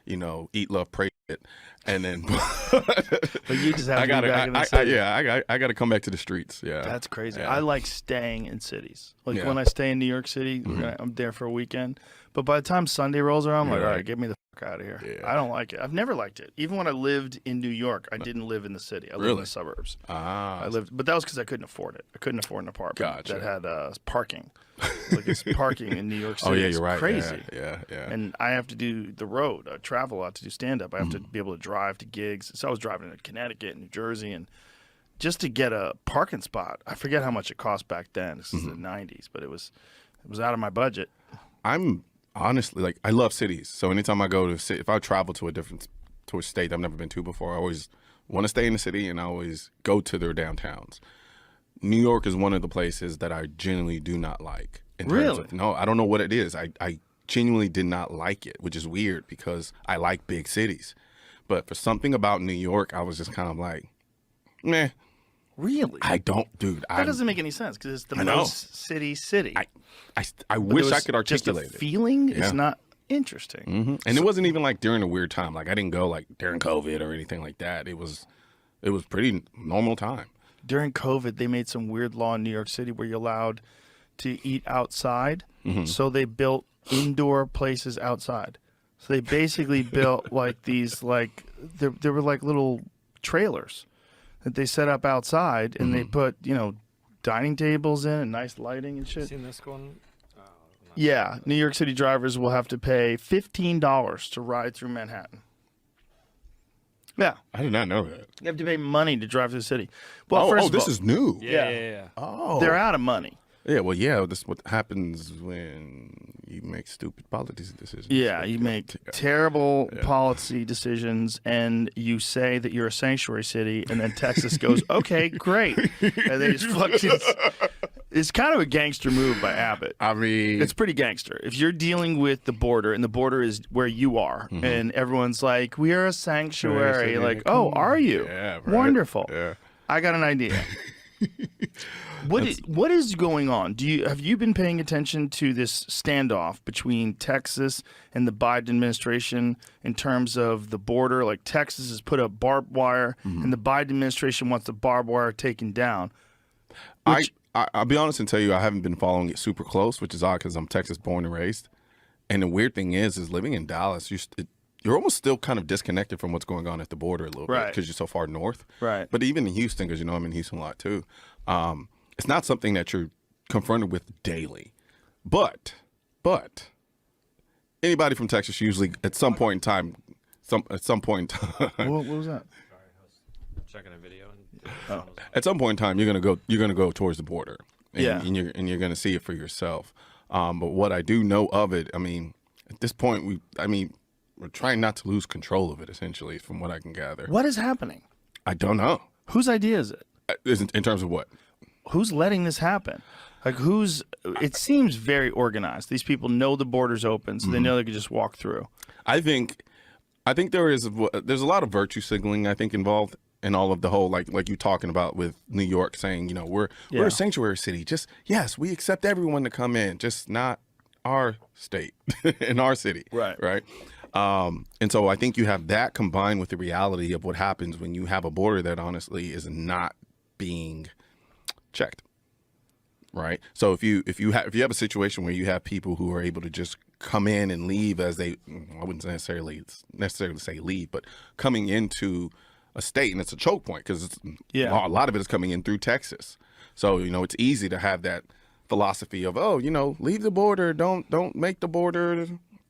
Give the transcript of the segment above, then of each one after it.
eat, love, pray it, and then. But you just have to be back in the city. I got to come back to the streets. Yeah, that's crazy. Yeah. I like staying in cities. Like when I stay in New York City, I'm there for a weekend. But by the time Sunday rolls around, I'm like, all right, get me the fuck out of here. Yeah. I don't like it. I've never liked it. Even when I lived in New York, I didn't live in the city. I lived in the suburbs. But that was because I couldn't afford it. I couldn't afford an apartment that had parking. Like it's parking in New York City. Oh yeah, you're right. Crazy. Yeah. And I have to do the road. I travel a lot to do stand up. I have to be able to drive to gigs. So I was driving to Connecticut, New Jersey, and just to get a parking spot, I forget how much it cost back then. This is the '90s, but it was out of my budget. I'm honestly I love cities. So anytime I go to if I travel to a state I've never been to before, I always want to stay in the city, and I always go to their downtowns. New York is one of the places that I genuinely do not like. Really? No, I don't know what it is. I genuinely did not like it, which is weird because I like big cities. But for something about New York, I was just kind of like, meh. Really? I don't, dude. That doesn't make any sense because it's the most city. I wish I could articulate just a feeling. It's not interesting. And it wasn't even like during a weird time. Like I didn't go like during COVID or anything like that. It was pretty normal time. During COVID, they made some weird law in New York City where you're allowed to eat outside. So they built indoor places outside. So they basically built like these, there were like little trailers that they set up outside, and they put, dining tables in and nice lighting and shit. Seen this one? Yeah, New York City drivers will have to pay $15 to ride through Manhattan. Yeah. I did not know that. You have to pay money to drive through the city. Well, first of this all, is new. Yeah. Oh. they're out of money. Yeah, well, this is what happens when you make stupid policy decisions. Yeah, you make terrible policy decisions, and you say that you're a sanctuary city, and then Texas goes, okay, great. And they just fucking... It's kind of a gangster move by Abbott. I mean... It's pretty gangster. If you're dealing with the border, and the border is where you are, and everyone's like, we are a sanctuary. Like, oh, are you? Yeah, right. Wonderful. Yeah. I got an idea. What is going on? Have you been paying attention to this standoff between Texas and the Biden administration in terms of the border? Like Texas has put up barbed wire, and the Biden administration wants the barbed wire taken down. I'll be honest and tell you, I haven't been following it super close, which is odd because I'm Texas born and raised. And the weird thing is living in Dallas, you're almost still kind of disconnected from what's going on at the border a little bit because you're so far north. Right. But even in Houston, because I'm in Houston a lot too, it's not something that you're confronted with daily. But anybody from Texas usually at some point in time, What was that? Sorry, I was checking a video. At some point in time, you're gonna go towards the border, and you're gonna see it for yourself. But what I do know of it, I mean, at this point, we're trying not to lose control of it. Essentially, from what I can gather. What is happening? I don't know. Whose idea is it? In terms of what? Who's letting this happen? Like it seems very organized. These people know the border's open, so they know they can just walk through. I think there's a lot of virtue signaling, I think, involved in all of the whole, like you talking about with New York saying, we're a sanctuary city. Just, yes, we accept everyone to come in, just not our state in our city. Right. And so I think you have that combined with the reality of what happens when you have a border that honestly is not being checked. Right. So if you have a situation where you have people who are able to just come in and leave as I wouldn't necessarily say leave, but coming into a state, and it's a choke point because a lot of it is coming in through Texas. So it's easy to have that philosophy of leave the border, don't make the border,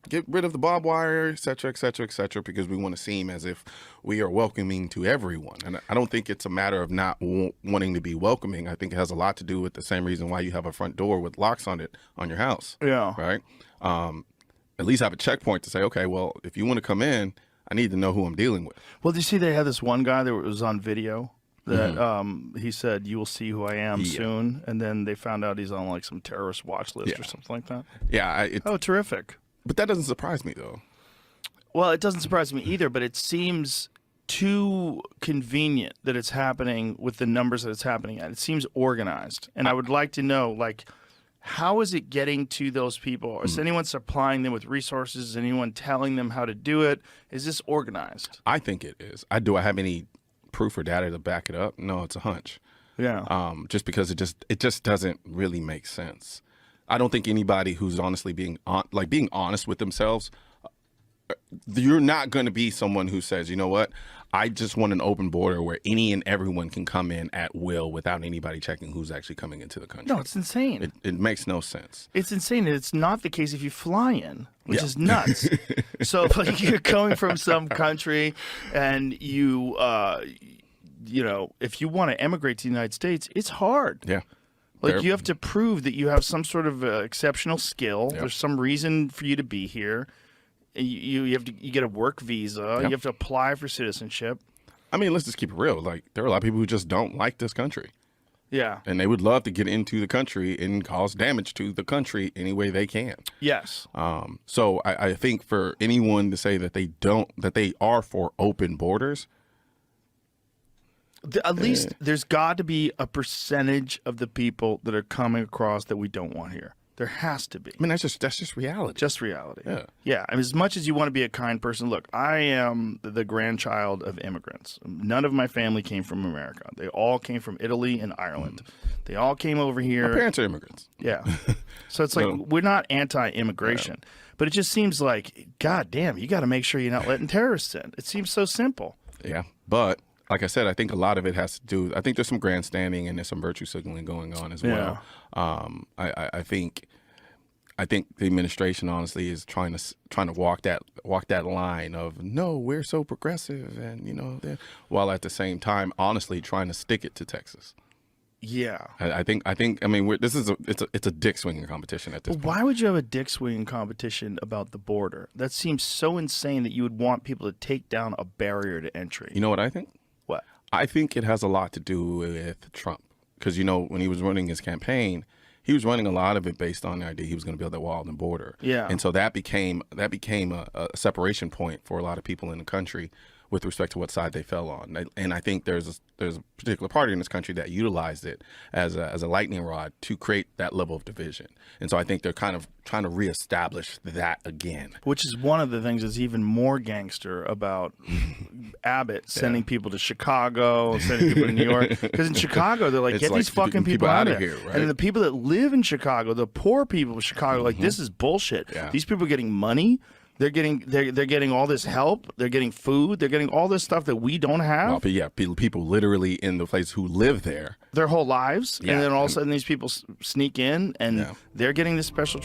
get rid of the barbed wire, et cetera, because we want to seem as if we are welcoming to everyone. And I don't think it's a matter of not wanting to be welcoming. I think it has a lot to do with the same reason why you have a front door with locks on it on your house. Yeah. Right. At least have a checkpoint to say, okay, well, if you want to come in, I need to know who I'm dealing with. Well, did you see they had this one guy that was on video that he said, you will see who I am soon. And then they found out he's on like some terrorist watch list or something like that. Yeah. Terrific. But that doesn't surprise me, though. Well, it doesn't surprise me either, but it seems too convenient that it's happening with the numbers that it's happening at. It seems organized. And I would like to know, like, how is it getting to those people? Is anyone supplying them with resources? Is anyone telling them how to do it? Is this organized? I think it is. Do I have any proof or data to back it up? No, it's a hunch. Yeah. Just because it just doesn't really make sense. I don't think anybody who's honestly being honest with themselves, you're not going to be someone who says, you know what, I just want an open border where any and everyone can come in at will without anybody checking who's actually coming into the country. No, it's insane. It makes no sense. It's insane. It's not the case if you fly in, which is nuts. So if, like, you're coming from some country and you know, if you want to emigrate to the United States, it's hard. Yeah. Like, you have to prove that you have some sort of exceptional skill. Yep. There's some reason for you to be here. You get a work visa. Yep. You have to apply for citizenship. I mean, let's just keep it real. Like, there are a lot of people who just don't like this country. Yeah. And they would love to get into the country and cause damage to the country any way they can. Yes. So I think for anyone to say that they are for open borders, At least there's got to be a percentage of the people that are coming across that we don't want here. There has to be. I mean, that's just reality. Just reality. Yeah. Yeah. I mean, as much as you want to be a kind person, look, I am the grandchild of immigrants. None of my family came from America. They all came from Italy and Ireland. They all came over here. My parents are immigrants. Yeah. So it's like, we're not anti-immigration, but it just seems like, God damn, you got to make sure you're not letting terrorists in. It seems so simple. Yeah. But like I said, I think a lot of it has to do, I think there's some grandstanding and there's some virtue signaling going on as well. I think the administration honestly is trying to walk that line of, no, we're so progressive, and, you know, while at the same time honestly trying to stick it to Texas. Yeah. I mean, it's a dick swinging competition at this point. Why would you have a dick swinging competition about the border? That seems so insane that you would want people to take down a barrier to entry. You know what I think? What? I think it has a lot to do with Trump, because, you know, when he was running his campaign, he was running a lot of it based on the idea he was going to build that wall and border. Yeah. And so that became a separation point for a lot of people in the country with respect to what side they fell on. And I think there's a particular party in this country that utilized it as a lightning rod to create that level of division. And so I think they're kind of trying to reestablish that again. Which is one of the things that's even more gangster about Abbott sending people to Chicago, sending people to New York. Because in Chicago, they're like, It's get like, these fucking people out of here. right? And then the people that live in Chicago, the poor people of Chicago, like, this is bullshit. Yeah. These people are getting money. They're getting all this help. They're getting food. They're getting all this stuff that we don't have. Well, but yeah, people literally in the place who live there their whole lives. Yeah. And then all of a sudden these people sneak in and they're getting this special